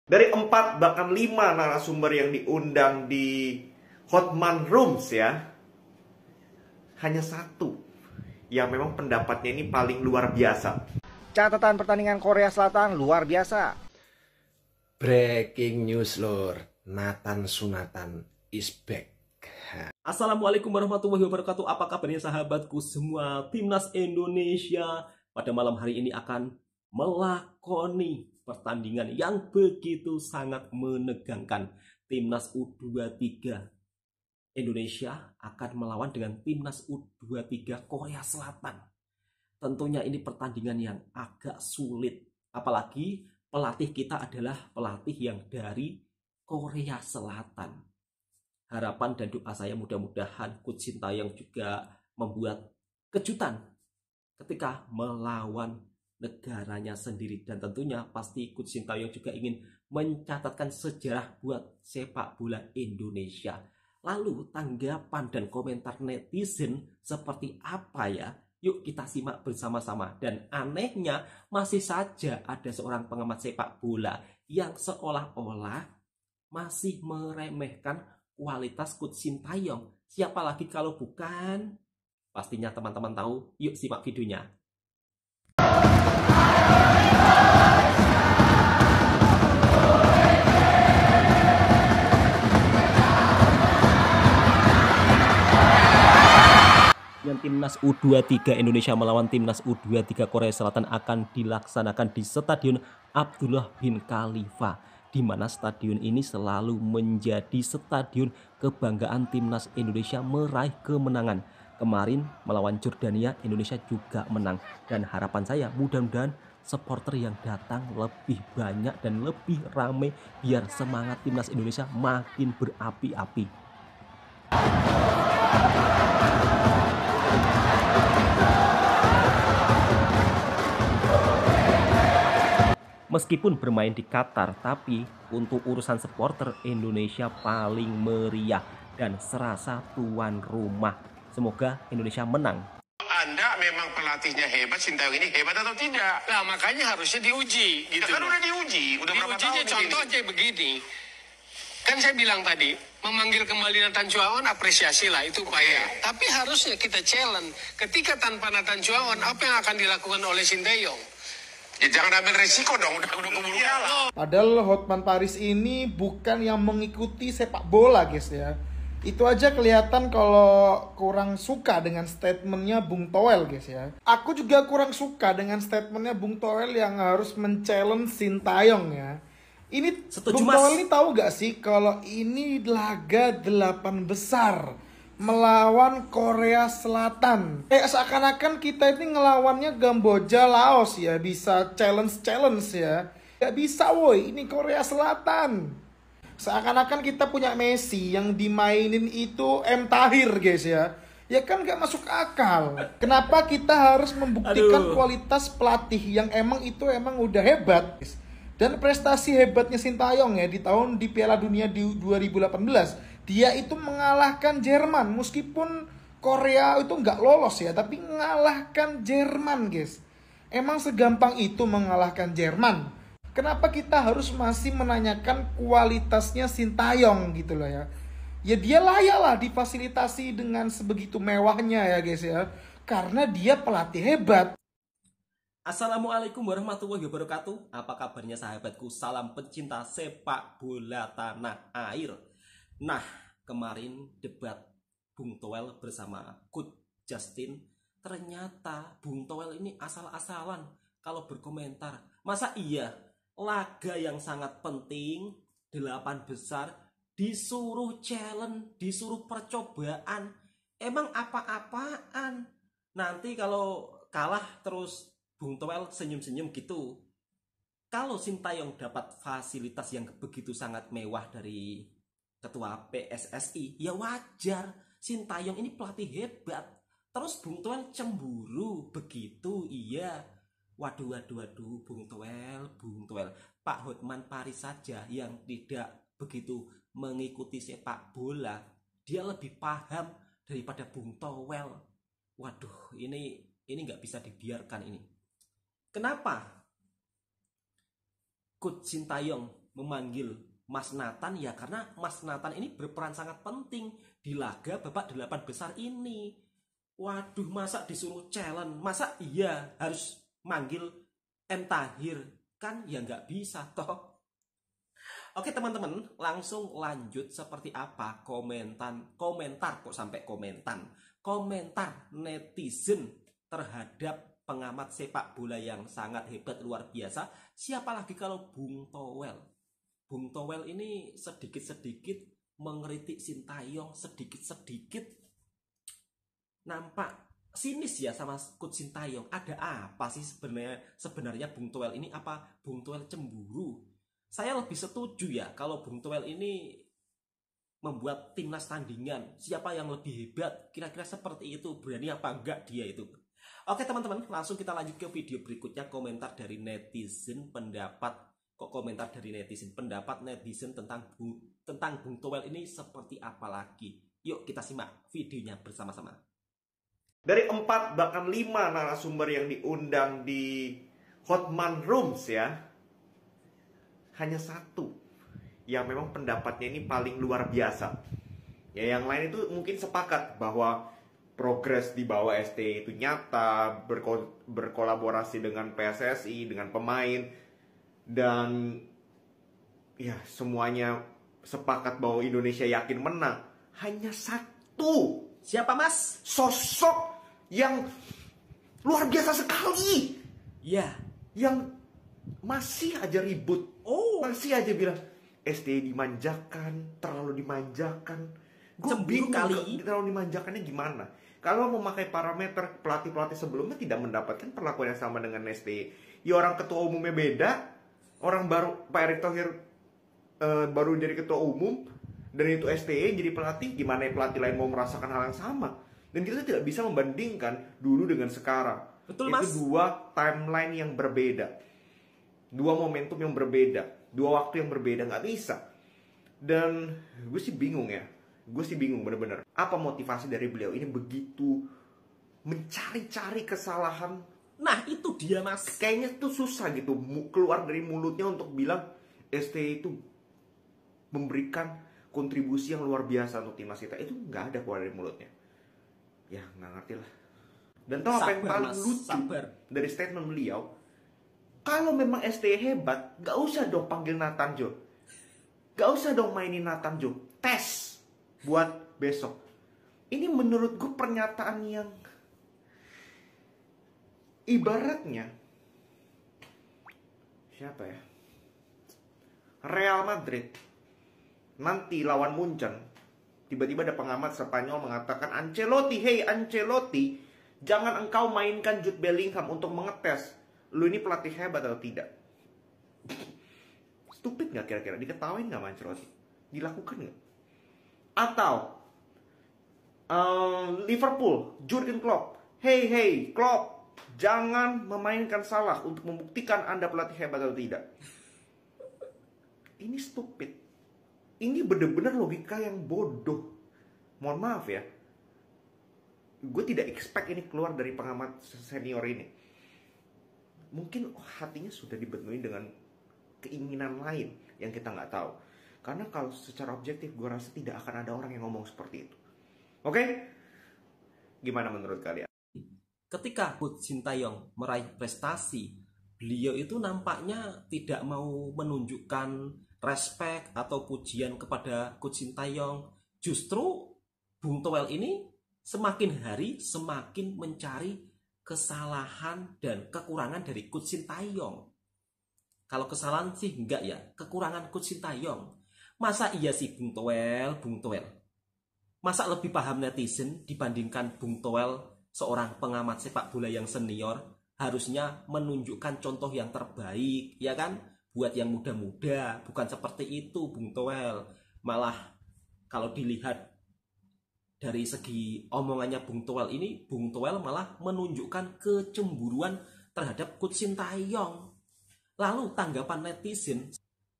Dari 4 bahkan 5 narasumber yang diundang di Hotman Rooms ya, hanya satu yang memang pendapatnya ini paling luar biasa. Catatan pertandingan Korea Selatan luar biasa. Breaking news lor, Nathan Sunatan is back. Assalamualaikum warahmatullahi wabarakatuh. Apa kabarnya sahabatku semua? Timnas Indonesia pada malam hari ini akan melakoni pertandingan yang begitu sangat menegangkan. Timnas U23 Indonesia akan melawan dengan Timnas U23 Korea Selatan. Tentunya ini pertandingan yang agak sulit. Apalagi pelatih kita adalah pelatih yang dari Korea Selatan. Harapan dan doa saya mudah-mudahan Coach Sintayong juga membuat kejutan ketika melawan negaranya sendiri. Dan tentunya pasti Coach Sintayong juga ingin mencatatkan sejarah buat sepak bola Indonesia. Lalu tanggapan dan komentar netizen seperti apa ya? Yuk kita simak bersama-sama. Dan anehnya masih saja ada seorang pengamat sepak bola yang seolah-olah masih meremehkan kualitas Coach Sintayong. Siapa lagi kalau bukan? Pastinya teman-teman tahu. Yuk simak videonya. Yang Timnas U23 Indonesia melawan Timnas U23 Korea Selatan akan dilaksanakan di Stadion Abdullah bin Khalifa, di mana stadion ini selalu menjadi stadion kebanggaan Timnas Indonesia meraih kemenangan. Kemarin melawan Jordania, Indonesia juga menang. Dan harapan saya mudah-mudahan supporter yang datang lebih banyak dan lebih ramai biar semangat Timnas Indonesia makin berapi-api. Meskipun bermain di Qatar, tapi untuk urusan supporter Indonesia paling meriah dan serasa tuan rumah. Semoga Indonesia menang. Anda memang pelatihnya hebat, Sintayong ini hebat atau tidak? Nah makanya harusnya diuji gitu. Kan udah diuji, udah berapa tahun contoh aja begini. Kan saya bilang tadi, memanggil kembali Nathan Chuaon apresiasi lah, itu upaya. Tapi harusnya kita challenge, ketika tanpa Nathan Chuaon, apa yang akan dilakukan oleh Sintayong? Ya jangan ambil resiko dong, udah keburu kalah. Padahal Hotman Paris ini bukan yang mengikuti sepak bola guys ya. Itu aja kelihatan kalau kurang suka dengan statementnya Bung Toel guys ya. Aku juga kurang suka dengan statementnya Bung Toel yang harus men-challenge Sintayong ya. Ini Bung Toel ini tahu gak sih kalau ini laga 8 besar melawan Korea Selatan. Seakan-akan kita ini ngelawannya Kamboja, Laos ya, bisa challenge ya. Gak bisa woi, ini Korea Selatan. Seakan-akan kita punya Messi yang dimainin itu M. Tahir guys ya. Ya kan gak masuk akal. Kenapa kita harus membuktikan kualitas pelatih yang emang udah hebat guys. Dan prestasi hebatnya Sintayong ya di Piala Dunia di 2018. Dia itu mengalahkan Jerman. Meskipun Korea itu nggak lolos ya, tapi mengalahkan Jerman guys. Emang segampang itu mengalahkan Jerman? Kenapa kita harus masih menanyakan kualitasnya Sintayong gitu loh ya. Ya dia layak lah difasilitasi dengan sebegitu mewahnya ya guys ya. Karena dia pelatih hebat. Assalamualaikum warahmatullahi wabarakatuh. Apa kabarnya sahabatku? Salam pencinta sepak bola tanah air. Nah, kemarin debat Bung Toel bersama Coach Justin. Ternyata Bung Toel ini asal-asalan kalau berkomentar. Masa iya laga yang sangat penting 8 besar disuruh challenge, disuruh percobaan. Emang apa-apaan? Nanti kalau kalah terus Bung Toel senyum-senyum gitu. Kalau Sintayong dapat fasilitas yang begitu sangat mewah dari Ketua PSSI, ya wajar. Sintayong ini pelatih hebat. Terus Bung Toel cemburu begitu, iya. Waduh, Bung Toel. Pak Hotman Paris saja yang tidak begitu mengikuti sepak bola, dia lebih paham daripada Bung Toel. Waduh, ini nggak bisa dibiarkan ini. Kenapa Coach Sintayong memanggil Mas Nathan ya karena Mas Nathan ini berperan sangat penting di laga babak 8 besar ini. Waduh, masa disuruh challenge? Masa iya harus manggil M. Tahir? Kan ya nggak bisa toh. Oke teman-teman, langsung lanjut seperti apa komentar kok sampai komentar netizen terhadap pengamat sepak bola yang sangat hebat luar biasa. Siapa lagi kalau Bung Towel? Bung Towel ini sedikit-sedikit mengkritik Sintayong, sedikit-sedikit nampak sinis ya sama Coach Sintayong. Ada apa sih sebenarnya Bung Towel ini? Apa Bung Towel cemburu? Saya lebih setuju ya kalau Bung Towel ini membuat timnas tandingan. Siapa yang lebih hebat? Kira-kira seperti itu. Berani apa enggak dia itu? Oke teman-teman, langsung kita lanjut ke video berikutnya. Komentar dari netizen pendapat netizen tentang Bung Towel ini seperti apa lagi. Yuk kita simak videonya bersama-sama. Dari 4 bahkan 5 narasumber yang diundang di Hotman Rooms ya, hanya satu yang memang pendapatnya ini paling luar biasa. Ya, yang lain itu mungkin sepakat bahwa progres di bawah ST itu nyata, berkolaborasi dengan PSSI, dengan pemain, dan ya semuanya sepakat bahwa Indonesia yakin menang. Hanya satu. Siapa mas? Sosok yang luar biasa sekali. Ya. Yang masih aja ribut. Oh. Masih aja bilang ST dimanjakan, terlalu dimanjakan. Gue bingung kali. Terlalu dimanjakannya gimana. Kalau memakai parameter pelatih-pelatih sebelumnya tidak mendapatkan perlakuan yang sama dengan ST. Ya orang ketua umumnya beda. Orang baru, Pak Erick Thohir baru jadi ketua umum. Dan itu STE jadi pelatih. Gimana pelatih lain mau merasakan hal yang sama. Dan kita tidak bisa membandingkan dulu dengan sekarang. Betul, itu mas. Dua timeline yang berbeda. Dua momentum yang berbeda. Dua waktu yang berbeda. Nggak bisa. Dan gue sih bingung ya. Gue sih bingung bener-bener. Apa motivasi dari beliau ini begitu mencari-cari kesalahan. Nah itu dia mas. Kayaknya tuh susah gitu keluar dari mulutnya untuk bilang ST itu memberikan kontribusi yang luar biasa untuk timnas kita. Itu nggak ada keluar dari mulutnya. Ya nggak ngerti lah. Dan tau apa yang paling lucu dari statement beliau? Kalau memang ST hebat, gak usah dong panggil Nathan Jo. Gak usah dong mainin Nathan Jo. Tes buat besok. Ini menurut gue pernyataan yang ibaratnya siapa ya? Real Madrid nanti lawan Munchen, tiba-tiba ada pengamat Spanyol mengatakan, Ancelotti, hey Ancelotti, jangan engkau mainkan Jude Bellingham untuk mengetes lu ini pelatih hebat atau tidak. Stupid gak kira-kira? Diketawain gak sama Ancelotti? Dilakukan gak? Atau Liverpool, Jurgen Klopp, hey Klopp, jangan memainkan Salah untuk membuktikan Anda pelatih hebat atau tidak. Ini stupid. Ini bener-bener logika yang bodoh. Mohon maaf ya. Gue tidak expect ini keluar dari pengamat senior ini. Mungkin hatinya sudah dipenuhi dengan keinginan lain yang kita nggak tahu. Karena kalau secara objektif gue rasa tidak akan ada orang yang ngomong seperti itu. Oke? Gimana menurut kalian? Ketika Coach Sintayong meraih prestasi, beliau itu nampaknya tidak mau menunjukkan respect atau pujian kepada Coach Sintayong. Justru Bung Towel ini semakin hari semakin mencari kesalahan dan kekurangan dari Coach Sintayong. Kalau kesalahan sih enggak ya, kekurangan Coach Sintayong. Masa iya sih Bung Towel? Masa lebih paham netizen dibandingkan Bung Towel, seorang pengamat sepak bola yang senior? Harusnya menunjukkan contoh yang terbaik, ya kan? Buat yang muda-muda, bukan seperti itu Bung Towel. Malah kalau dilihat dari segi omongannya Bung Towel ini, Bung Towel malah menunjukkan kecemburuan terhadap Coach Sintayong. Lalu tanggapan netizen,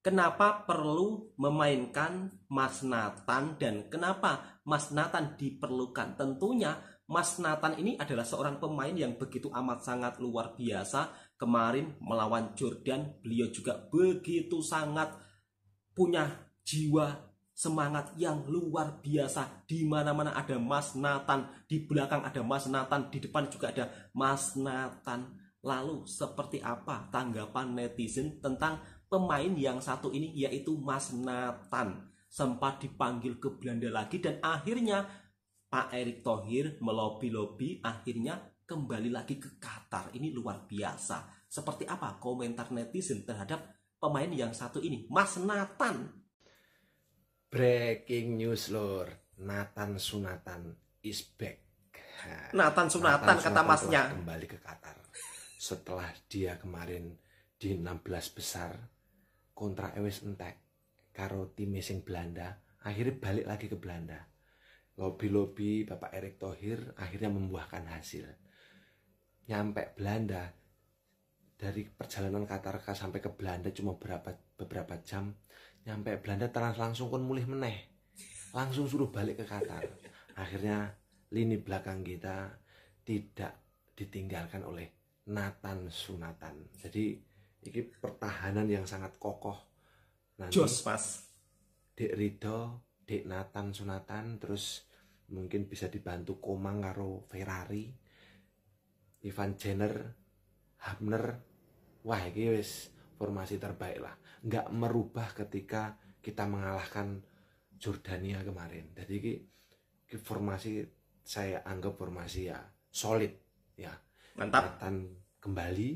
kenapa perlu memainkan Mas Nathan dan kenapa Mas Nathan diperlukan? Tentunya Mas Nathan ini adalah seorang pemain yang begitu amat sangat luar biasa. Kemarin melawan Jordan, beliau juga begitu sangat punya jiwa semangat yang luar biasa. Di mana-mana ada Mas Nathan, di belakang ada Mas Nathan, di depan juga ada Mas Nathan. Lalu seperti apa tanggapan netizen tentang pemain yang satu ini, yaitu Mas Nathan? Sempat dipanggil ke Belanda lagi dan akhirnya Pak Erick Thohir melobi-lobi, akhirnya kembali lagi ke Qatar. Ini luar biasa. Seperti apa komentar netizen terhadap pemain yang satu ini, Mas Nathan? Breaking news lor, Nathan Sunatan is back. Nathan Sunatan kata masnya kembali ke Qatar setelah dia kemarin di 16 besar kontrak wis entek karo tim sing Belanda, akhirnya balik lagi ke Belanda. Lobi-lobi Bapak Erick Thohir akhirnya membuahkan hasil. Nyampe Belanda, dari perjalanan Qatar sampai ke Belanda cuma beberapa jam. Nyampe Belanda terus langsung kon mulih meneh. Langsung suruh balik ke Qatar. Akhirnya lini belakang kita tidak ditinggalkan oleh Nathan Sunatan. Jadi ini pertahanan yang sangat kokoh. Nanti Jos Mas, Dek Rido, Dek Nathan Sunatan, terus mungkin bisa dibantu Komang karo Ferrari, Ivan Jenner, Hapner. Wah, ini wis formasi terbaik lah. Nggak merubah ketika kita mengalahkan Jordania kemarin. Jadi ini formasi saya anggap formasi ya solid ya. mantap. Nathan kembali,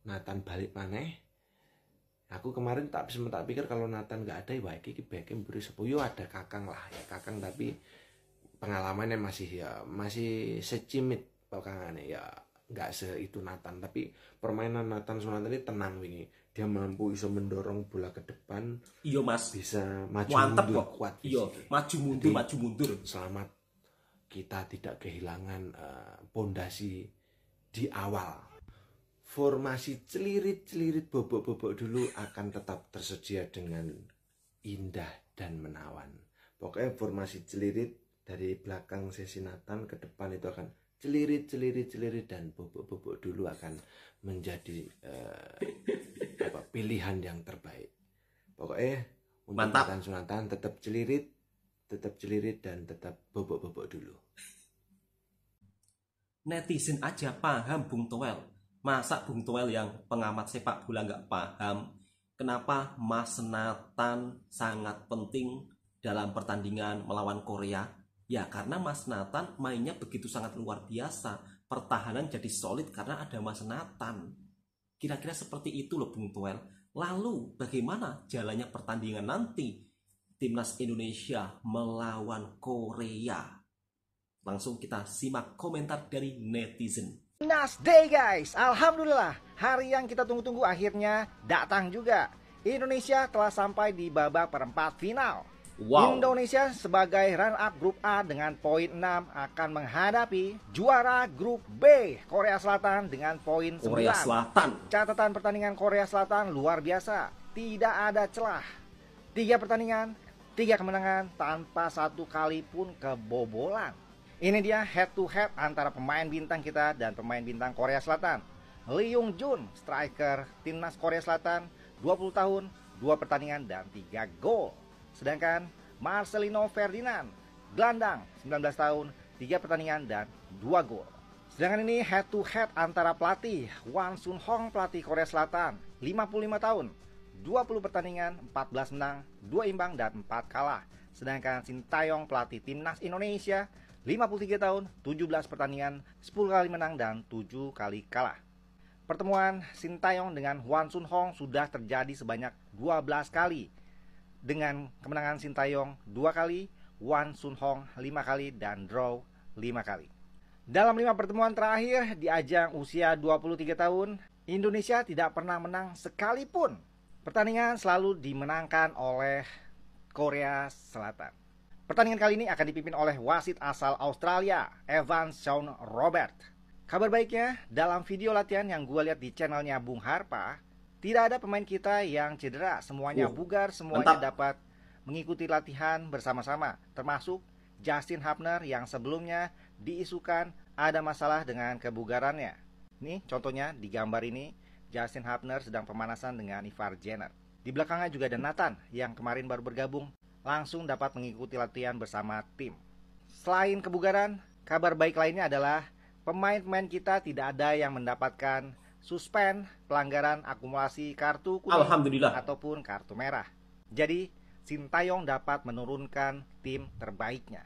Nathan balik maneh. Aku kemarin tak pikir kalau Nathan nggak ada, wah iki backnya beri sepuyo ada Kakang lah ya, Kakang, tapi pengalamannya masih secimit Kakangannya ya, nggak se itu Nathan. Tapi permainan Nathan Sunatan ini tenang wingi, dia mampu bisa mendorong bola ke depan. Iya Mas, Bisa maju mantap mundur, kok. kuat Iya, fisiknya. maju mundur, Jadi, maju mundur. Selamat kita tidak kehilangan pondasi di awal. Formasi celirit-celirit bobok-bobok dulu akan tetap tersedia dengan indah dan menawan. Pokoknya formasi celirit dari belakang sesi Nathan ke depan itu akan celirit dan bobok-bobok dulu akan menjadi pilihan yang terbaik. Pokoknya untuk Mantap. Nathan Sunatan tetap celirit dan tetap bobok-bobok dulu. Netizen aja paham Bung Toel. Masa Bung Toel yang pengamat sepak bola nggak paham kenapa Mas Nathan sangat penting dalam pertandingan melawan Korea? Ya karena Mas Nathan mainnya begitu sangat luar biasa. Pertahanan jadi solid karena ada Mas Nathan. Kira-kira seperti itu loh Bung Toel. Lalu bagaimana jalannya pertandingan nanti Timnas Indonesia melawan Korea? Langsung kita simak komentar dari netizen. Timnas Day guys, alhamdulillah hari yang kita tunggu-tunggu akhirnya datang juga. Indonesia telah sampai di babak perempat final. Wow. Indonesia sebagai runner-up grup A dengan poin 6 akan menghadapi juara grup B Korea Selatan dengan poin 9. Korea Selatan. Catatan pertandingan Korea Selatan luar biasa, tidak ada celah. 3 pertandingan, 3 kemenangan tanpa satu kali pun kebobolan. Ini dia head to head antara pemain bintang kita dan pemain bintang Korea Selatan. Lee Young Jun, striker timnas Korea Selatan, 20 tahun, 2 pertandingan dan 3 gol. Sedangkan Marcelino Ferdinand, gelandang, 19 tahun, 3 pertandingan dan 2 gol. Sedangkan ini head to head antara pelatih Hwang Sun Hong, pelatih Korea Selatan, 55 tahun, 20 pertandingan, 14 menang, 2 imbang dan 4 kalah. Sedangkan Shin Tae-yong, pelatih timnas Indonesia, 53 tahun, 17 pertandingan, 10 kali menang dan 7 kali kalah. Pertemuan Shin Tae-yong dengan Hwang Sun Hong sudah terjadi sebanyak 12 kali. Dengan kemenangan Shin Tae-yong 2 kali, Hwang Sun Hong 5 kali dan draw 5 kali. Dalam 5 pertemuan terakhir di ajang usia 23 tahun, Indonesia tidak pernah menang sekalipun. Pertandingan selalu dimenangkan oleh Korea Selatan. Pertandingan kali ini akan dipimpin oleh wasit asal Australia, Evan Shaun Robert. Kabar baiknya, dalam video latihan yang gue lihat di channelnya Bung Harpa, tidak ada pemain kita yang cedera. Semuanya bugar, semuanya mantap. dapat mengikuti latihan bersama-sama. Termasuk Justin Hapner yang sebelumnya diisukan ada masalah dengan kebugarannya. Nih contohnya di gambar ini, Justin Hapner sedang pemanasan dengan Ivar Jenner. Di belakangnya juga ada Nathan yang kemarin baru bergabung, langsung dapat mengikuti latihan bersama tim. Selain kebugaran, kabar baik lainnya adalah pemain-pemain kita tidak ada yang mendapatkan suspend pelanggaran akumulasi kartu kuning Alhamdulillah. ataupun kartu merah. Jadi Sintayong dapat menurunkan tim terbaiknya.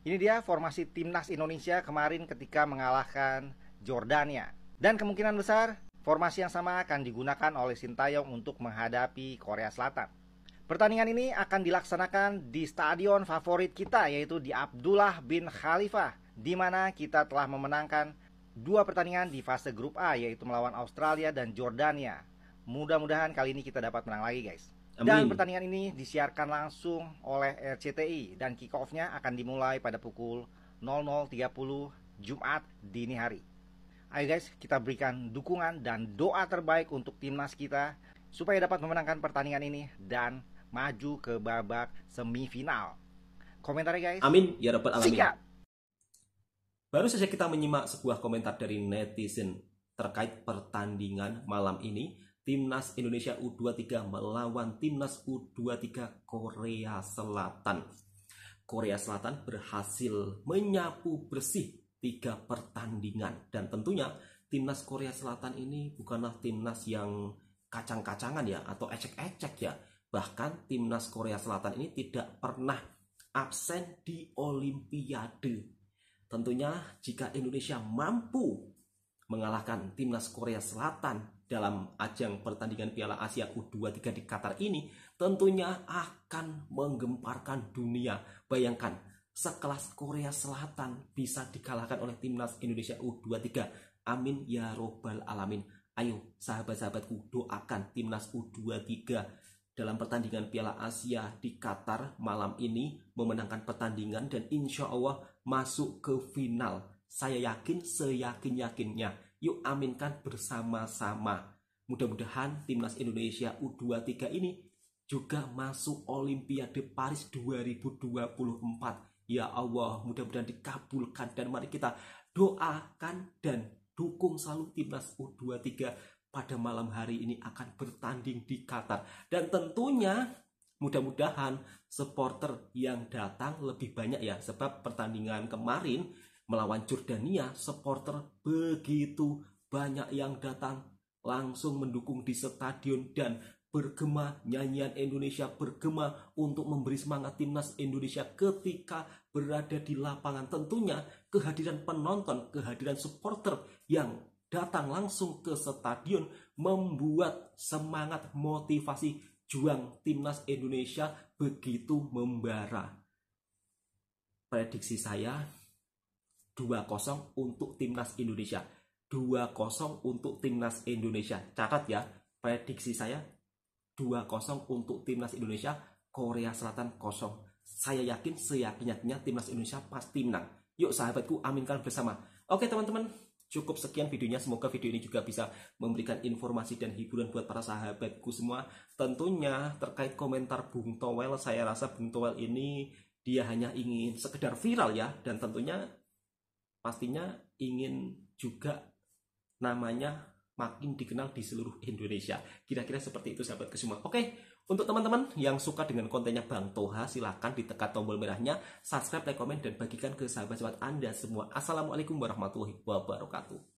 Ini dia formasi timnas Indonesia kemarin ketika mengalahkan Jordania. Dan kemungkinan besar formasi yang sama akan digunakan oleh Sintayong untuk menghadapi Korea Selatan. Pertandingan ini akan dilaksanakan di stadion favorit kita, yaitu di Abdullah bin Khalifah, di mana kita telah memenangkan 2 pertandingan di fase grup A, yaitu melawan Australia dan Jordania. Mudah-mudahan kali ini kita dapat menang lagi, guys. Dan Amin. pertandingan ini disiarkan langsung oleh RCTI dan kick off-nya akan dimulai pada pukul 00.30 Jumat dini hari. Ayo guys, kita berikan dukungan dan doa terbaik untuk timnas kita supaya dapat memenangkan pertandingan ini dan maju ke babak semifinal. Komentarnya guys. Amin ya rabbal alamin. Siap. Baru saja kita menyimak sebuah komentar dari netizen terkait pertandingan malam ini. Timnas Indonesia U23 melawan Timnas U23 Korea Selatan. Korea Selatan berhasil menyapu bersih 3 pertandingan. Dan tentunya Timnas Korea Selatan ini bukanlah timnas yang kacang-kacangan ya, atau ecek-ecek ya. Bahkan Timnas Korea Selatan ini tidak pernah absen di Olimpiade. Tentunya jika Indonesia mampu mengalahkan Timnas Korea Selatan dalam ajang pertandingan Piala Asia U23 di Qatar ini, tentunya akan menggemparkan dunia. Bayangkan, sekelas Korea Selatan bisa dikalahkan oleh Timnas Indonesia U23. Amin ya robbal alamin. Ayo sahabat-sahabatku, doakan Timnas U23 dalam pertandingan Piala Asia di Qatar malam ini memenangkan pertandingan dan insya Allah masuk ke final. Saya yakin seyakin-yakinnya. Yuk aminkan bersama-sama. Mudah-mudahan Timnas Indonesia U23 ini juga masuk Olimpiade Paris 2024. Ya Allah, mudah-mudahan dikabulkan. Dan mari kita doakan dan dukung selalu Timnas U23 pada malam hari ini akan bertanding di Qatar. Dan tentunya mudah-mudahan supporter yang datang lebih banyak ya. Sebab pertandingan kemarin melawan Jordania, supporter begitu banyak yang datang langsung mendukung di stadion dan bergema, nyanyian Indonesia bergema untuk memberi semangat Timnas Indonesia ketika berada di lapangan. Tentunya kehadiran penonton, kehadiran supporter yang datang langsung ke stadion membuat semangat motivasi juang Timnas Indonesia begitu membara. Prediksi saya 2-0 untuk Timnas Indonesia. 2-0 untuk Timnas Indonesia. Catat ya, prediksi saya 2-0 untuk Timnas Indonesia. Korea Selatan 0. Saya yakin seyakin-yakinnya Timnas Indonesia pasti menang. Yuk sahabatku, aminkan bersama. Oke teman-teman, cukup sekian videonya. Semoga video ini juga bisa memberikan informasi dan hiburan buat para sahabatku semua. Tentunya terkait komentar Bung Towel, saya rasa Bung Towel ini dia hanya ingin sekedar viral ya. Dan tentunya pastinya ingin juga namanya makin dikenal di seluruh Indonesia. Kira-kira seperti itu sahabatku semua. Oke, untuk teman-teman yang suka dengan kontennya Bang Toha, silahkan ditekan tombol merahnya, subscribe, like, komen, dan bagikan ke sahabat-sahabat Anda semua. Assalamualaikum warahmatullahi wabarakatuh.